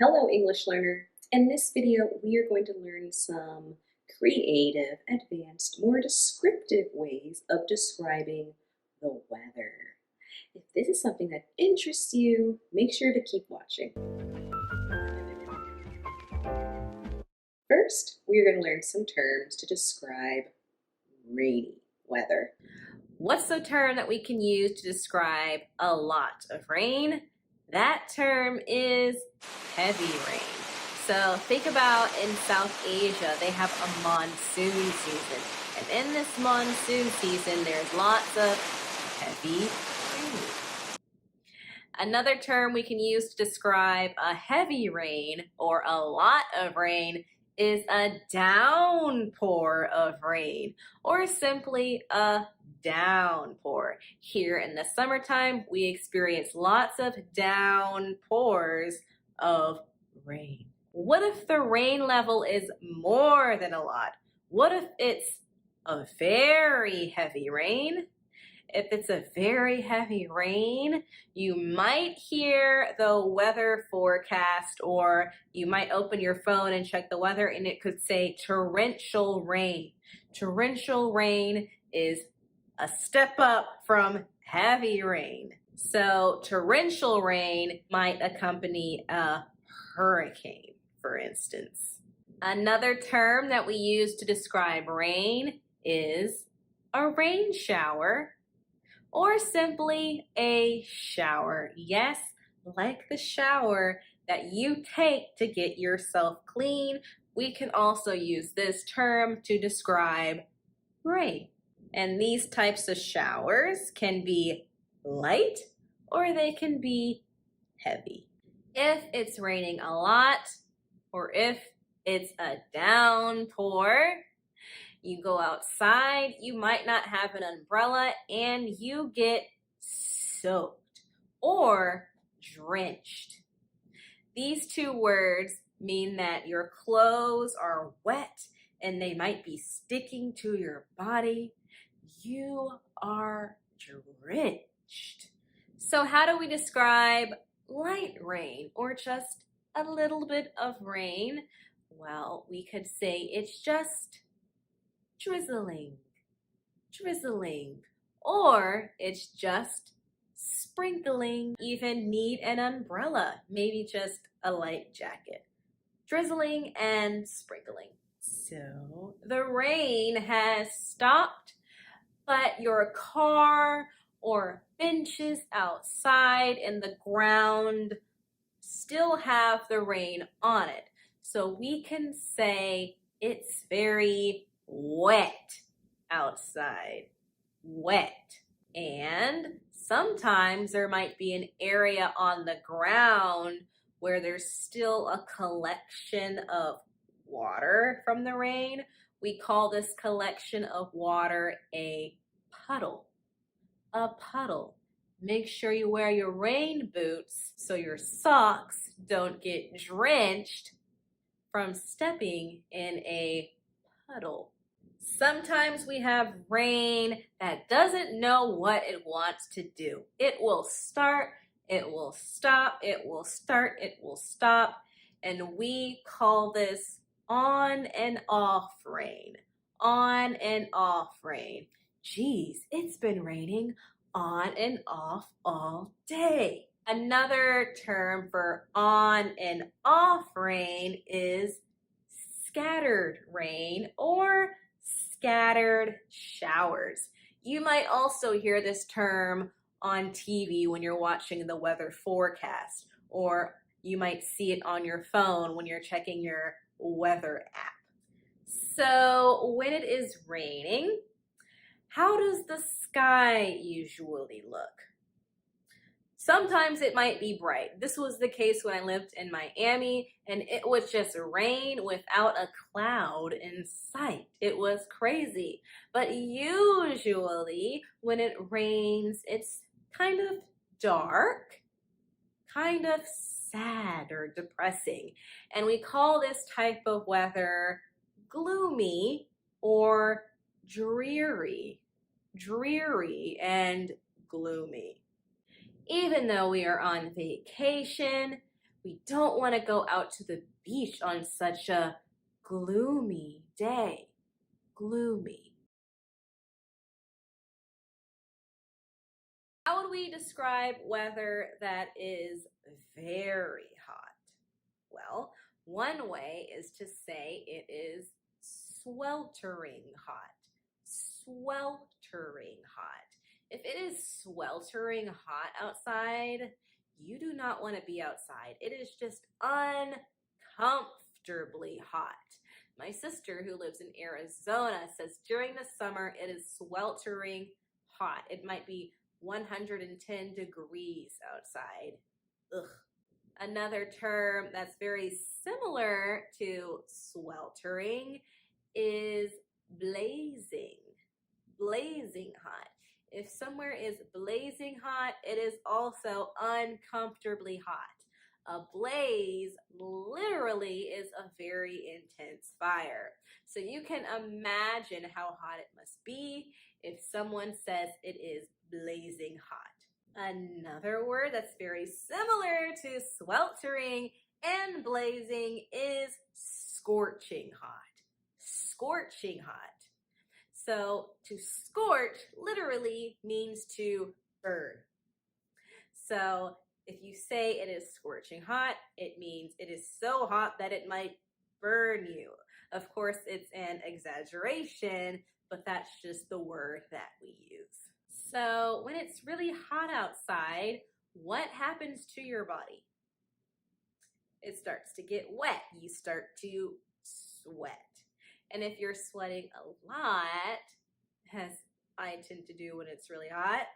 Hello, English learner. In this video, we are going to learn some creative, advanced, more descriptive ways of describing the weather. If this is something that interests you, make sure to keep watching. First, we are going to learn some terms to describe rainy weather. What's the term that we can use to describe a lot of rain? That term is heavy rain. So think about in South Asia, they have a monsoon season. And in this monsoon season, there's lots of heavy rain. Another term we can use to describe a heavy rain or a lot of rain is a downpour of rain, or simply a downpour. Here in the summertime, we experience lots of downpours of rain. What if the rain level is more than a lot? What if it's a very heavy rain? If it's a very heavy rain, you might hear the weather forecast, or you might open your phone and check the weather and it could say torrential rain. Torrential rain is a step up from heavy rain. So torrential rain might accompany a hurricane, for instance. Another term that we use to describe rain is a rain shower, or simply a shower. Yes, like the shower that you take to get yourself clean, we can also use this term to describe rain. And these types of showers can be light or they can be heavy. If it's raining a lot, or if it's a downpour, you go outside, you might not have an umbrella, and you get soaked or drenched. These two words mean that your clothes are wet and they might be sticking to your body. You are drenched. So how do we describe light rain or just a little bit of rain? Well, we could say it's just drizzling, drizzling, or it's just sprinkling. Even need an umbrella, maybe just a light jacket. Drizzling and sprinkling. So the rain has stopped, but your car or benches outside and the ground still have the rain on it. So we can say it's very wet outside. Wet. And sometimes there might be an area on the ground where there's still a collection of water from the rain. We call this collection of water a puddle. A puddle. Make sure you wear your rain boots so your socks don't get drenched from stepping in a puddle. Sometimes we have rain that doesn't know what it wants to do. It will start, it will stop, it will start, it will stop, and we call this on and off rain. On and off rain. Geez, it's been raining on and off all day. Another term for on and off rain is scattered rain or scattered showers. You might also hear this term on TV when you're watching the weather forecast, or you might see it on your phone when you're checking your weather app. So when it is raining, how does the sky usually look? Sometimes it might be bright. This was the case when I lived in Miami, and it was just rain without a cloud in sight. It was crazy. But usually when it rains, it's kind of dark, kind of sad or depressing. And we call this type of weather gloomy or dreary. Dreary and gloomy. Even though we are on vacation, We don't want to go out to the beach on such a gloomy day. Gloomy. How would we describe weather that is very hot? Well, one way is to say it is sweltering hot. Sweltering hot. If it is sweltering hot outside, you do not want to be outside. It is just uncomfortably hot. My sister, who lives in Arizona, says during the summer it is sweltering hot. It might be 110 degrees outside. Ugh. Another term that's very similar to sweltering is blazing. Blazing hot. If somewhere is blazing hot, it is also uncomfortably hot. A blaze literally is a very intense fire. So you can imagine how hot it must be if someone says it is blazing hot. Another word that's very similar to sweltering and blazing is scorching hot. Scorching hot. So to scorch literally means to burn. So if you say it is scorching hot, it means it is so hot that it might burn you. Of course, it's an exaggeration, but that's just the word that we use. So when it's really hot outside, what happens to your body? It starts to get wet. You start to sweat. And if you're sweating a lot, as I tend to do when it's really hot,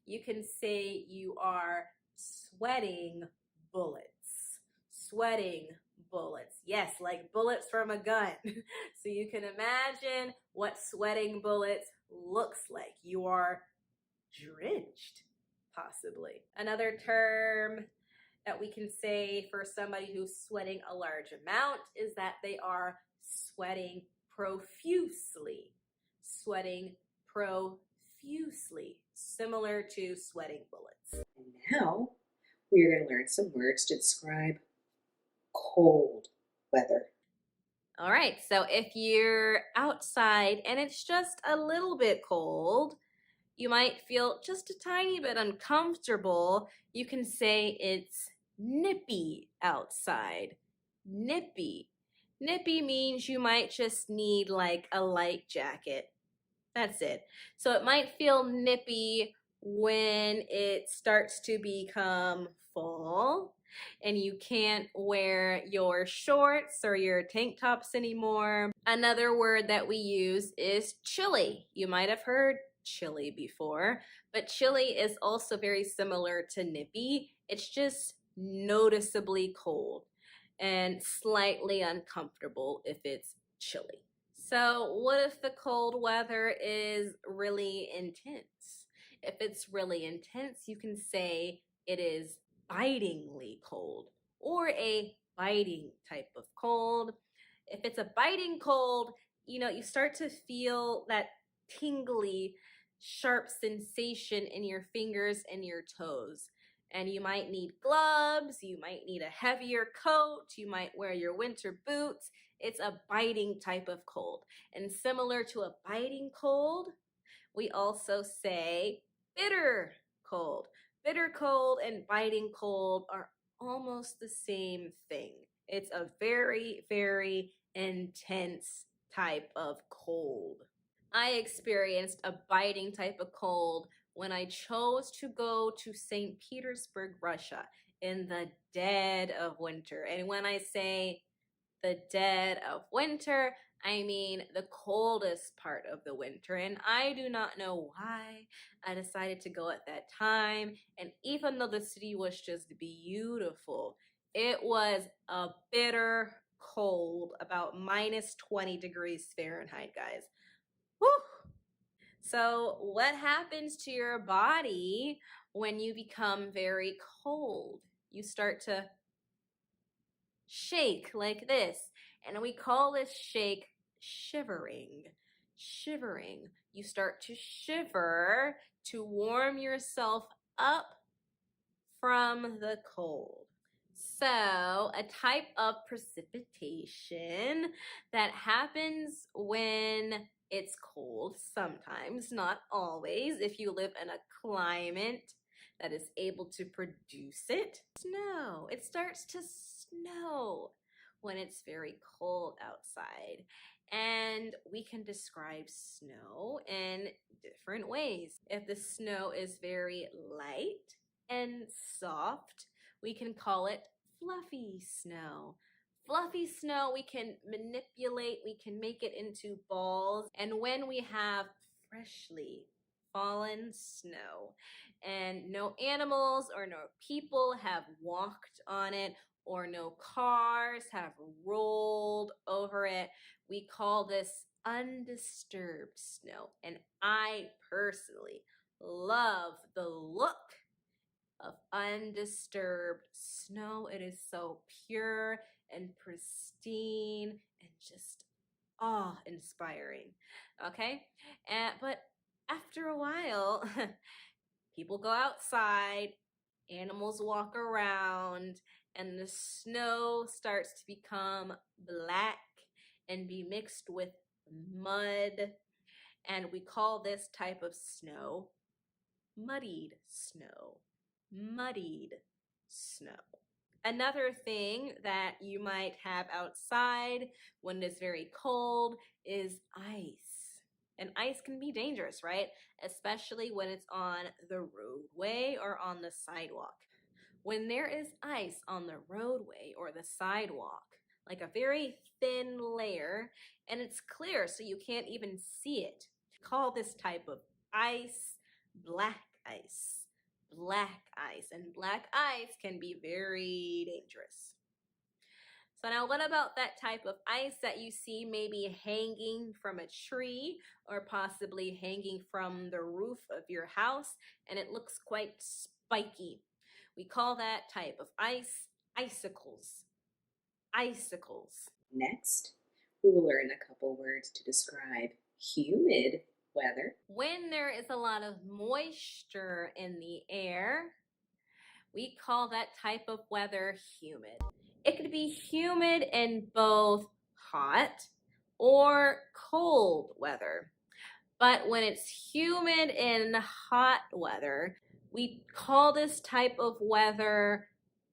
you can say you are sweating bullets. Sweating bullets. Yes, like bullets from a gun. So you can imagine what sweating bullets looks like. You are drenched, possibly. Another term that we can say for somebody who's sweating a large amount is that they are sweating profusely. Sweating profusely, similar to sweating bullets. And now we are going to learn some words to describe cold weather. All right, so if you're outside and it's just a little bit cold, you might feel just a tiny bit uncomfortable. You can say it's nippy outside. Nippy. Nippy means you might just need like a light jacket. That's it. So it might feel nippy when it starts to become fall and you can't wear your shorts or your tank tops anymore. Another word that we use is chilly. You might have heard chilly before, but chilly is also very similar to nippy. It's just noticeably cold and slightly uncomfortable if it's chilly. So what if the cold weather is really intense? If it's really intense, you can say it is bitingly cold or a biting type of cold. If it's a biting cold, you start to feel that tingly, sharp sensation in your fingers and your toes. And you might need gloves, you might need a heavier coat, you might wear your winter boots. It's a biting type of cold. And similar to a biting cold, we also say bitter cold. Bitter cold and biting cold are almost the same thing. It's a very, very intense type of cold. I experienced a biting type of cold when I chose to go to St. Petersburg, Russia in the dead of winter. And when I say the dead of winter, I mean the coldest part of the winter. And I do not know why I decided to go at that time. And even though the city was just beautiful, it was a bitter cold, about minus 20 degrees Fahrenheit, guys. Whew. So, what happens to your body when you become very cold? You start to shake like this, and we call this shake shivering. Shivering. You start to shiver to warm yourself up from the cold. So, a type of precipitation that happens when it's cold, sometimes, not always, if you live in a climate that is able to produce it. Snow. It starts to snow when it's very cold outside. And we can describe snow in different ways. If the snow is very light and soft, we can call it fluffy snow. Fluffy snow, we can manipulate, we can make it into balls. And when we have freshly fallen snow and no animals or no people have walked on it or no cars have rolled over it, we call this undisturbed snow. And I personally love the look of undisturbed snow. It is so pure and pristine and just awe-inspiring. Okay? But after a while, people go outside, animals walk around, and the snow starts to become black and be mixed with mud. And we call this type of snow muddied snow. Muddied snow. Another thing that you might have outside when it's very cold is ice. And ice can be dangerous, right? Especially when it's on the roadway or on the sidewalk. When there is ice on the roadway or the sidewalk, like a very thin layer, and it's clear so you can't even see it, call this type of ice black ice. Black ice. And black ice can be very dangerous. So now what about that type of ice that you see maybe hanging from a tree or possibly hanging from the roof of your house and it looks quite spiky? We call that type of ice icicles. Icicles. Next, we will learn a couple words to describe humid weather. When there is a lot of moisture in the air, we call that type of weather humid. It could be humid in both hot or cold weather. But when it's humid in hot weather, we call this type of weather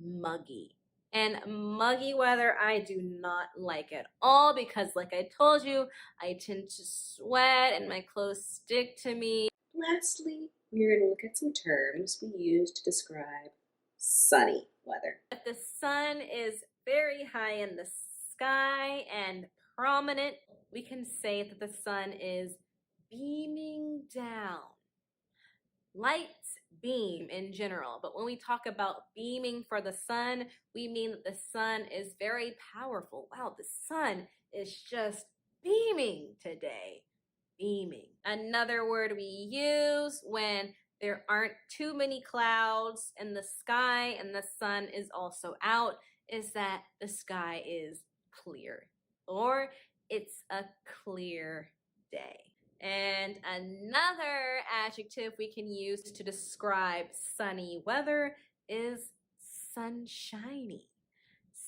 muggy. And muggy weather, I do not like at all because, like I told you, I tend to sweat and my clothes stick to me. Lastly, we're going to look at some terms we use to describe sunny weather. If the sun is very high in the sky and prominent, we can say that the sun is beaming down. Lights beam in general, but when we talk about beaming for the sun, we mean that the sun is very powerful. Wow, the sun is just beaming today. Beaming. Another word we use when there aren't too many clouds in the sky and the sun is also out is that the sky is clear or it's a clear day. And another adjective we can use to describe sunny weather is sunshiny.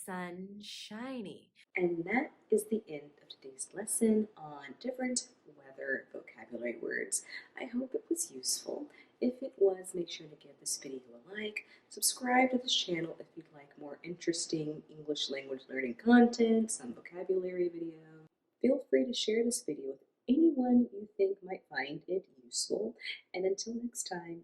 Sunshiny. And that is the end of today's lesson on different weather vocabulary words. I hope it was useful. If it was, make sure to give this video a like, subscribe to this channel if you'd like more interesting English language learning content, some vocabulary video. Feel free to share this video with anyone you think might find it useful. And until next time,